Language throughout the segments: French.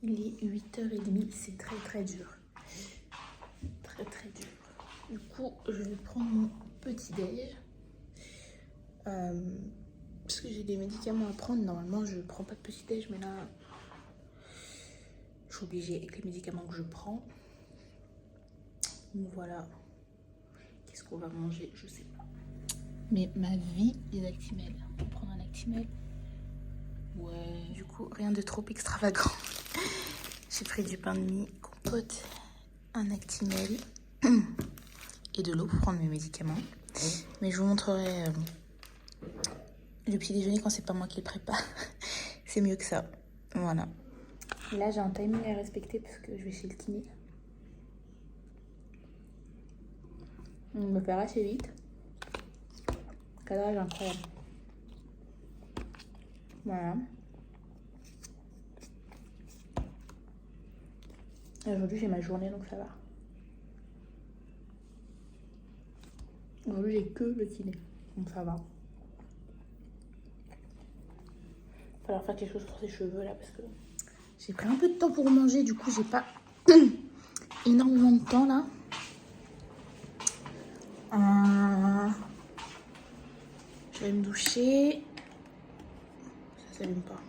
Il est 8h30, c'est très dur. Très dur. Du coup, je vais prendre mon petit déj. Parce que j'ai des médicaments à prendre. Normalement, je prends pas de petit déj, mais là, je suis obligée avec les médicaments que je prends. Donc voilà. Qu'est-ce qu'on va manger? Je sais pas. Mais ma vie est Actimel. On va prendre un Actimel. Ouais. Du coup, rien de trop extravagant. J'ai pris du pain de mie, compote, un Actimel et de l'eau pour prendre mes médicaments. Mais je vous montrerai le petit déjeuner quand c'est pas moi qui le prépare. C'est mieux que ça. Voilà. Là, j'ai un timing à respecter parce que je vais chez le kiné. On me faire assez vite. Cadrage incroyable. Voilà. Et aujourd'hui, j'ai ma journée, donc ça va. Aujourd'hui, j'ai que le kiné, donc ça va. Il va falloir faire quelque chose pour ses cheveux là parce que j'ai pris un peu de temps pour manger, du coup, j'ai pas énormément de temps là. Je vais me doucher. Ça s'allume pas.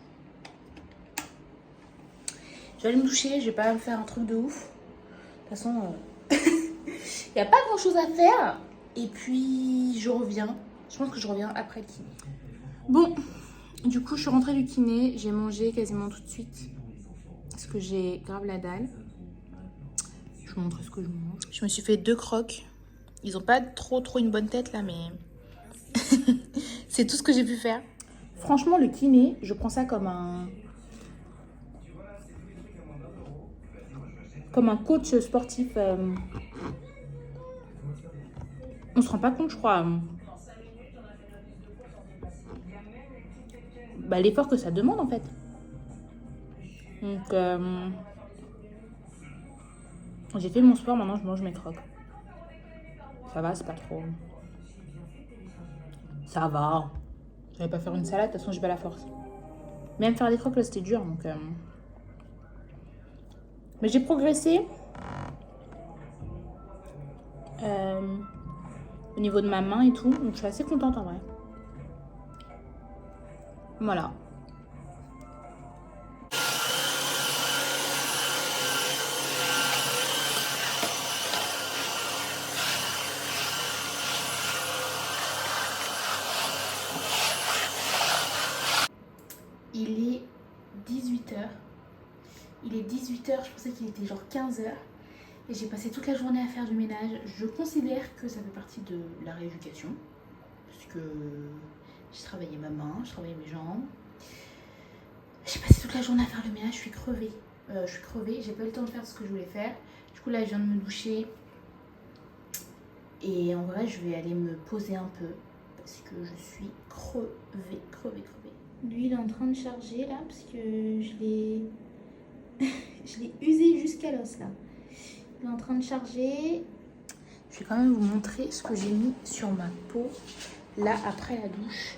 Je vais aller me doucher, je vais pas me faire un truc de ouf. De toute façon, il n'y a pas grand chose à faire. Et puis, je reviens. Je pense que je reviens après le kiné. Bon, du coup, je suis rentrée du kiné. J'ai mangé quasiment tout de suite. Parce que j'ai grave la dalle. Je vous montre ce que je mange. Je me suis fait 2 crocs. Ils ont pas trop une bonne tête là, mais c'est tout ce que j'ai pu faire. Franchement, le kiné, je prends ça comme un coach sportif. On se rend pas compte, je crois, l'effort que ça demande en fait. Donc, j'ai fait mon sport, maintenant je mange mes crocs. Ça va, c'est pas trop. Ça va. Je vais pas faire une salade, de toute façon j'ai pas la force. Même faire des crocs là c'était dur, donc. Mais j'ai progressé. Au niveau de ma main et tout, donc je suis assez contente en vrai. Voilà. Il est 18h. Il est 18h, je pensais qu'il était genre 15h. Et j'ai passé toute la journée à faire du ménage. Je considère que ça fait partie de la rééducation. Parce que j'ai travaillé ma main, j'ai travaillé mes jambes. J'ai passé toute la journée à faire le ménage, je suis crevée. J'ai pas eu le temps de faire ce que je voulais faire. Du coup là je viens de me doucher. Et en vrai je vais aller me poser un peu. Parce que je suis crevée. Lui il est en train de charger là, parce que je l'ai usé jusqu'à l'os là. Il est en train de charger. Je vais quand même vous montrer ce que j'ai mis sur ma peau là après la douche.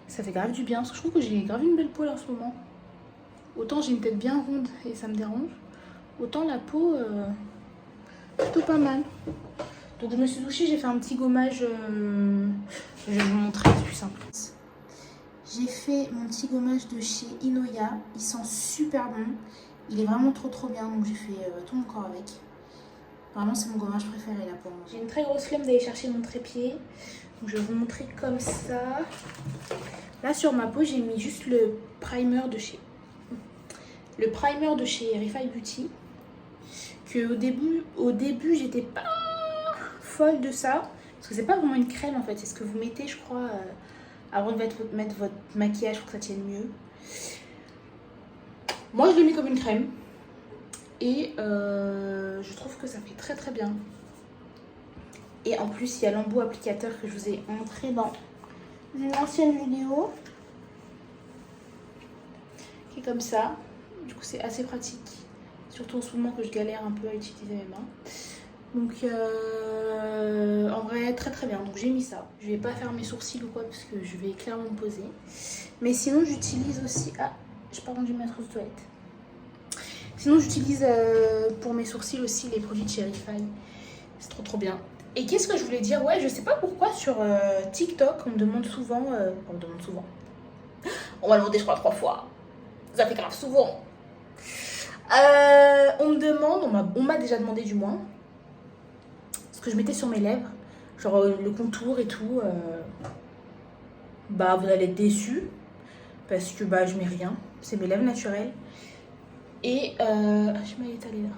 Ça fait grave du bien parce que je trouve que j'ai grave une belle peau là en ce moment. Autant j'ai une tête bien ronde et ça me dérange, autant la peau plutôt pas mal. Donc je me suis douchée, j'ai fait un petit gommage. Je vais vous montrer, c'est plus simple. J'ai fait mon petit gommage de chez Inoya. Il sent super bon. Il est vraiment trop bien, donc j'ai fait tout mon corps avec. Vraiment, c'est mon gommage préféré là pour moi. J'ai une très grosse flemme d'aller chercher mon trépied. Donc je vais vous montrer comme ça. Là sur ma peau, j'ai mis juste le primer de chez Refy Beauty. Que au début, j'étais pas folle de ça. Parce que c'est pas vraiment une crème en fait. C'est ce que vous mettez, je crois, avant de mettre votre maquillage pour que ça tienne mieux. Moi, je l'ai mis comme une crème. Et je trouve que ça fait très bien. Et en plus, il y a l'embout applicateur que je vous ai montré dans une ancienne vidéo. Qui est comme ça. Du coup, c'est assez pratique. Surtout en ce moment que je galère un peu à utiliser mes mains. Donc, en vrai, très bien. Donc, j'ai mis ça. Je vais pas faire mes sourcils ou quoi parce que je vais clairement me poser. Mais sinon, j'utilise aussi... Ah, j'ai pas rendu ma trousse de toilette. Sinon, j'utilise pour mes sourcils aussi les produits de Cherify. C'est trop trop bien. Et qu'est-ce que je voulais dire? Ouais, je sais pas pourquoi sur TikTok, on me demande souvent... on me demande souvent. On m'a demandé, je crois, 3 fois. Ça fait grave souvent. On me demande, on m'a déjà demandé du moins, ce que je mettais sur mes lèvres. Genre le contour et tout. Bah, vous allez être déçus. Parce que bah, je mets rien. C'est mes lèvres naturelles. Et je m'allais étaler là.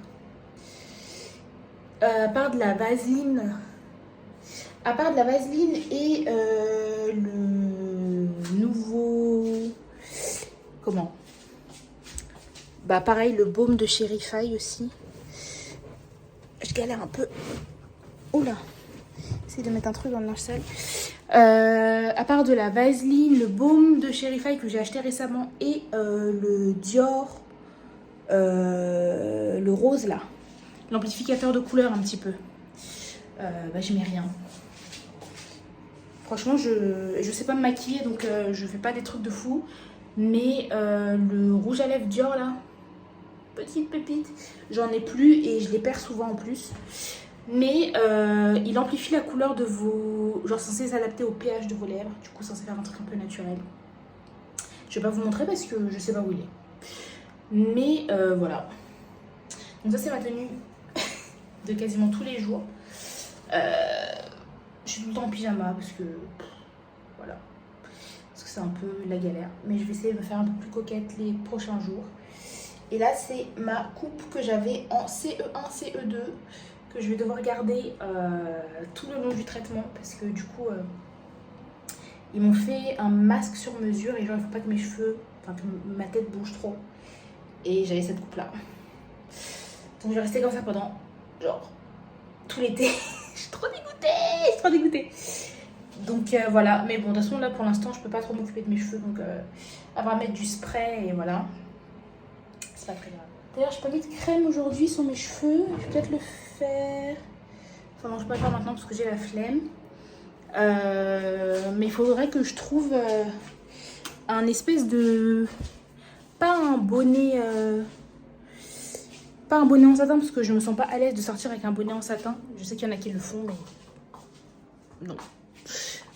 À part de la vaseline et le nouveau... Comment? Bah pareil, le baume de Cherify aussi. Je galère un peu. Oula. J'essaie de mettre un truc dans le linge sale. À part de la vaseline, le baume de Cherify que j'ai acheté récemment et le Dior, le rose là. L'amplificateur de couleur un petit peu. Bah je mets rien. Franchement, je sais pas me maquiller, donc je fais pas des trucs de fou. Mais le rouge à lèvres Dior là, petite pépite, j'en ai plus et je les perds souvent en plus. Mais il amplifie la couleur de vos... Genre censé s'adapter au pH de vos lèvres. Du coup, censé faire un truc un peu naturel. Je vais pas vous montrer parce que je sais pas où il est. Mais voilà. Donc ça, c'est ma tenue de quasiment tous les jours. Je suis tout le temps en pyjama parce que... Voilà. Parce que c'est un peu la galère. Mais je vais essayer de me faire un peu plus coquette les prochains jours. Et là, c'est ma coupe que j'avais en CE1, CE2. Que je vais devoir garder tout le long du traitement. Parce que du coup, ils m'ont fait un masque sur mesure. Et genre, il ne faut pas que mes cheveux... Enfin, que ma tête bouge trop. Et j'avais cette coupe-là. Donc je vais rester comme ça pendant, genre, tout l'été. Je suis trop dégoûtée. Donc voilà, mais bon, de toute façon, là, pour l'instant, je peux pas trop m'occuper de mes cheveux. Donc, elle va mettre du spray et voilà. C'est pas très grave. D'ailleurs, je n'ai pas mis de crème aujourd'hui sur mes cheveux. Je vais peut-être le faire. Enfin, non, je peux pas le faire maintenant parce que j'ai la flemme. Mais il faudrait que je trouve un espèce de... Pas un bonnet... Pas un bonnet en satin parce que je me sens pas à l'aise de sortir avec un bonnet en satin. Je sais qu'il y en a qui le font, mais non.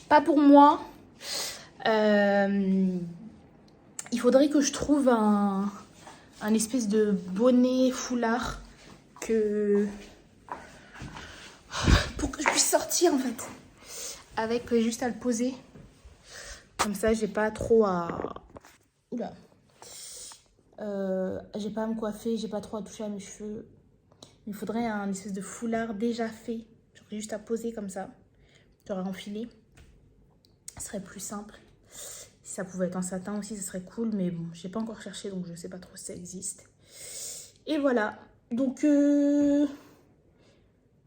Pas pour moi. Il faudrait que je trouve un espèce de bonnet foulard pour que je puisse sortir en fait. Avec juste à le poser. Comme ça, j'ai pas trop à... Oula. J'ai pas à me coiffer, j'ai pas trop à toucher à mes cheveux. Il faudrait un espèce de foulard déjà fait. Genre juste à poser comme ça. Genre à enfiler. Ce serait plus simple. Si ça pouvait être en satin aussi, ce serait cool. Mais bon, j'ai pas encore cherché, donc je sais pas trop si ça existe. Et voilà. Donc,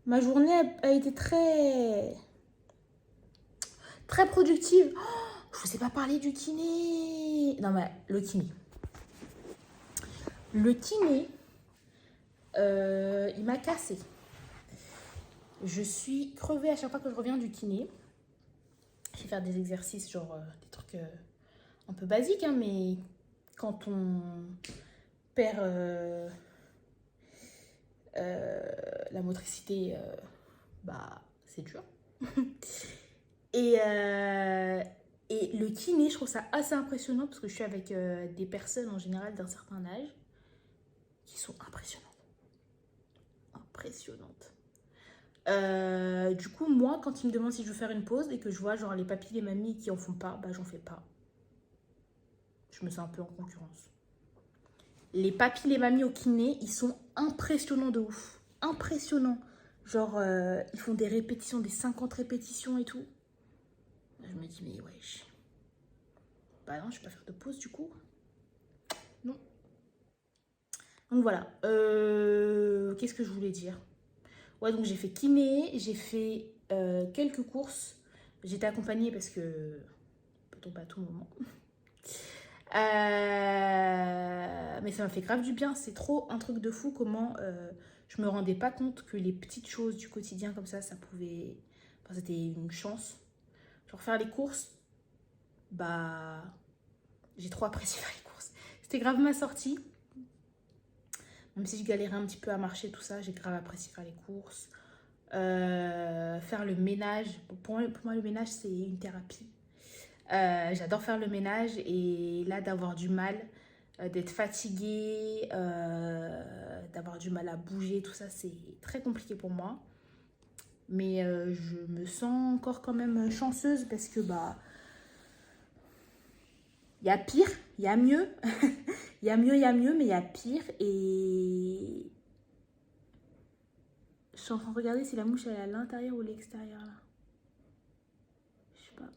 ma journée a été très productive. Oh, je vous ai pas parlé du kiné. Non, mais le kiné. Le kiné, il m'a cassé. Je suis crevée à chaque fois que je reviens du kiné. Je vais faire des exercices, genre des trucs un peu basiques, hein, mais quand on perd la motricité, bah c'est dur. Et le kiné, je trouve ça assez impressionnant parce que je suis avec des personnes en général d'un certain âge qui sont impressionnantes. Du coup, moi, quand ils me demandent si je veux faire une pause et que je vois genre les papis, les mamies qui en font pas, bah j'en fais pas. Je me sens un peu en concurrence. Les papis, les mamies au kiné, ils sont impressionnants de ouf. Impressionnants. Genre, ils font des répétitions, des 50 répétitions et tout. Je me dis, mais wesh. Bah non, je vais pas faire de pause du coup. Non. Donc voilà. Qu'est-ce que je voulais dire? Ouais, donc j'ai fait kiné, j'ai fait quelques courses. J'étais accompagnée parce que peut tomber à tout moment. Mais ça m'a fait grave du bien. C'est trop un truc de fou comment je me rendais pas compte que les petites choses du quotidien comme ça pouvait... Enfin, c'était une chance. Genre faire les courses, bah... J'ai trop apprécié faire les courses. C'était grave ma sortie. Même si je galérais un petit peu à marcher, tout ça, j'ai grave apprécié faire les courses. Faire le ménage. Pour moi, le ménage, c'est une thérapie. J'adore faire le ménage et là, d'avoir du mal, d'être fatiguée, d'avoir du mal à bouger, tout ça, c'est très compliqué pour moi. Mais je me sens encore quand même chanceuse parce que bah, il y a pire, il y a mieux. Il y a mieux, mais il y a pire. Et je suis en train de regarder si la mouche elle est à l'intérieur ou l'extérieur là. Je sais pas.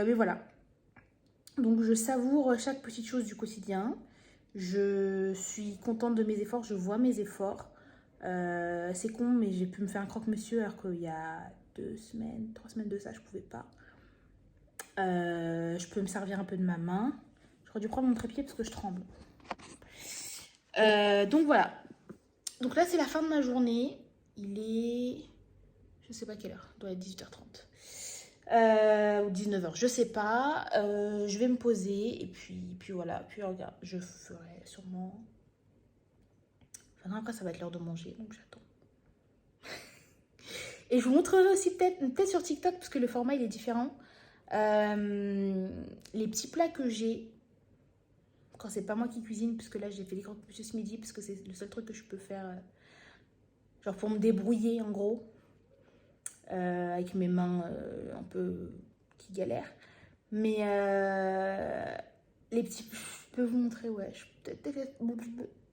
Mais voilà. Donc je savoure chaque petite chose du quotidien. Je suis contente de mes efforts, je vois mes efforts. C'est con, mais j'ai pu me faire un croque-monsieur alors qu'il y a 3 semaines de ça, je pouvais pas. Je peux me servir un peu de ma main. J'aurais dû prendre mon trépied parce que je tremble. Donc voilà. Donc là, c'est la fin de ma journée. Il est... Je sais pas quelle heure. Il doit être 18h30. Ou 19h, je sais pas. Je vais me poser et puis voilà. Puis regarde, je ferai sûrement... Enfin non, après, ça va être l'heure de manger, donc j'attends. Et je vous montrerai aussi peut-être sur TikTok, parce que le format, il est différent. Les petits plats que j'ai quand c'est pas moi qui cuisine, parce que là, j'ai fait les croque-monsieur ce midi, parce que c'est le seul truc que je peux faire, genre pour me débrouiller, en gros. Avec mes mains un peu qui galèrent. Mais les petits... Je peux vous montrer, ouais. Peut-être...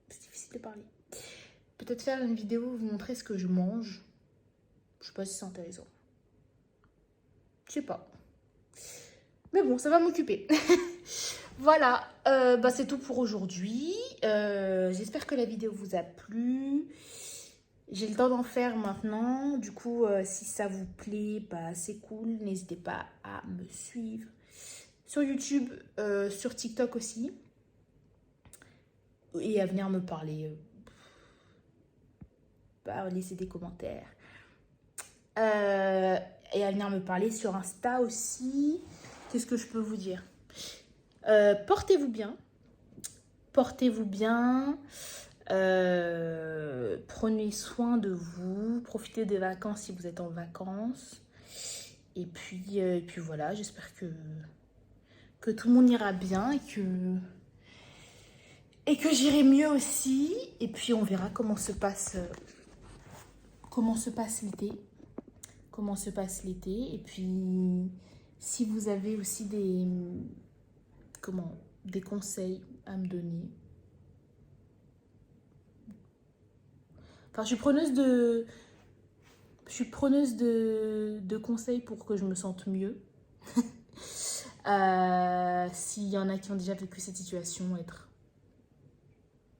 C'est difficile de parler. Peut-être faire une vidéo, vous montrer ce que je mange. Je sais pas si c'est intéressant. Je sais pas. Mais bon, ça va m'occuper. Voilà, bah c'est tout pour aujourd'hui. J'espère que la vidéo vous a plu. J'ai le temps d'en faire maintenant. Du coup, si ça vous plaît, bah, c'est cool. N'hésitez pas à me suivre sur YouTube, sur TikTok aussi. Et à venir me parler. Bah, laisser des commentaires. Et à venir me parler sur Insta aussi. Qu'est-ce que je peux vous dire? Portez-vous bien. Portez-vous bien. Prenez soin de vous, profitez des vacances si vous êtes en vacances. Et puis voilà, j'espère que tout le monde ira bien et que j'irai mieux aussi. Et puis on verra comment se passe l'été. Comment se passe l'été. Et puis si vous avez aussi des conseils à me donner. Enfin, je suis preneuse de conseils pour que je me sente mieux. S'il y en a qui ont déjà vécu cette situation, être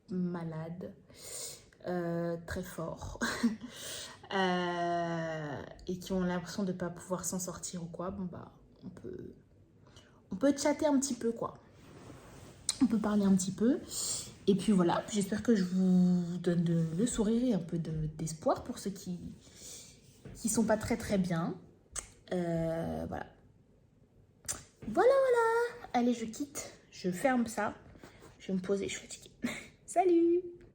malade, très fort, et qui ont l'impression de ne pas pouvoir s'en sortir ou quoi, bon bah, on peut chatter un petit peu, quoi. On peut parler un petit peu. Et puis voilà, j'espère que je vous donne le sourire et un peu d'espoir pour ceux qui sont pas très très bien. Voilà. Voilà. Allez, je quitte. Je ferme ça. Je vais me poser, je suis fatiguée. Salut!